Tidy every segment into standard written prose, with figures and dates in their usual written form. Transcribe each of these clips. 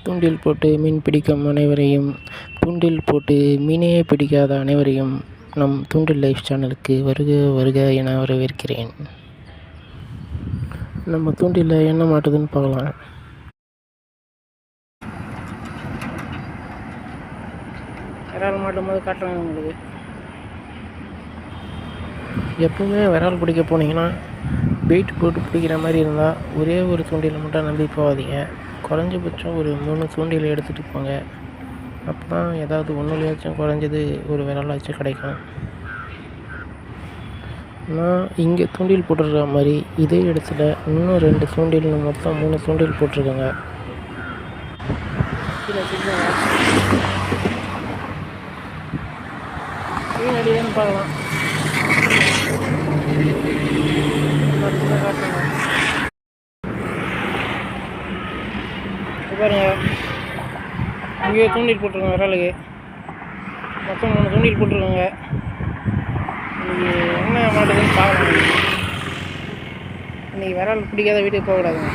தூண்டில் போட்டு மீன் பிடிக்கும் அனைவரையும், தூண்டில் போட்டு மீனே பிடிக்காத அனைவரையும் நம் தூண்டில் லைஃப் சேனலுக்கு வருக வருக என வரவேற்கிறேன். நம்ம தூண்டில் என்ன மாட்டுதுன்னு பார்க்கலாம். விரால் மாட்டும் போது காட்டுறாங்க உங்களுக்கு. எப்பவுமே விரால் பிடிக்க போனீங்கன்னா வெயிட் போட்டு பிடிக்கிற மாதிரி இருந்தால் ஒரே ஒரு தூண்டில் மட்டும் நம்பி போகாதீங்க. குறைஞ்சபட்சம் ஒரு 3 தூண்டில் எடுத்துகிட்டு போங்க. அப்போ தான் ஏதாவது ஒன்றுலையாச்சும் குறைஞ்சது ஒரு விராலாச்சும் கிடைக்கும். நான் இங்கே தூண்டில் போட்டுருக்க மாதிரி இதே இடத்துல இன்னும் 2 தூண்டில், மொத்தம் 3 தூண்டில் போட்டிருக்கேங்க. மீன் அடிதான்னு பார்க்கலாம். பாருங்க, இங்கே தூண்டில் போட்டிருக்கோங்க. விராலுக்கு மொத்தம் 3 தூண்டில் போட்டிருக்கோங்க. இன்றைக்கி என்ன மாட்டுதுன்னு பார்க்கலாம். இன்றைக்கி விரால் பிடிக்காத வீட்டுக்கு போகக்கூடாதுங்க.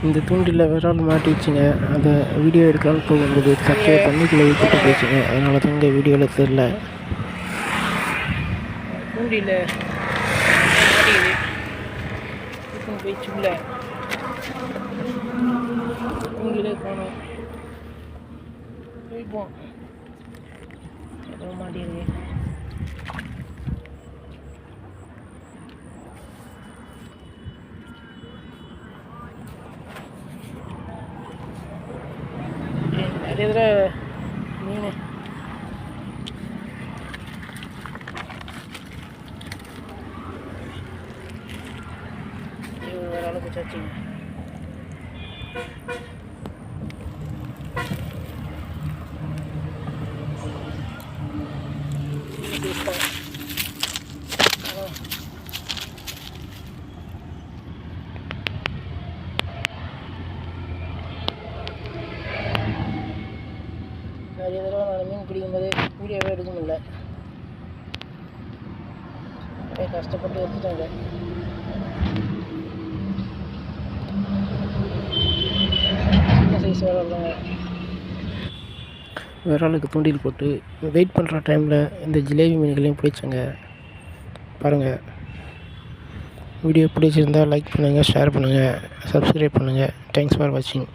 இந்த தூண்டில் விரால் மாட்டிடுச்சுங்க. அதை வீடியோ எடுக்கலான்னு போகும்போது தக்கையை தண்ணிக்குள்ளே ஊற்றிட்டு போயிடுச்சுங்க. அதனால தான் இந்த வீடியோவில் தெரில. தூண்டில் மாட்டிக்குது போயிடுச்சு. இல்லை தூண்டிலே காணும். போய்ப்போம். எவ்வளோ மாட்டிருக்கு. நிறைய தடவை மீன் வேறு அளவுக்கு வச்சாச்சுங்க. நிறைய தடவை நான் மீன் பிடிக்கும்போது வீடியோவே எடுக்க முடியல. நிறைய கஷ்டப்பட்டு எடுத்துட்டாங்க. சின்ன சைஸ் விரால். விராலுக்கு தூண்டில் போட்டு வெயிட் பண்ணுற டைமில் இந்த ஜிலேபி மீன்களையும் பிடிச்சங்க. பாருங்கள், வீடியோ பிடிச்சிருந்தால் லைக் பண்ணுங்கள், ஷேர் பண்ணுங்கள், சப்ஸ்கிரைப் பண்ணுங்கள். தேங்க்ஸ் ஃபார் வாட்சிங்.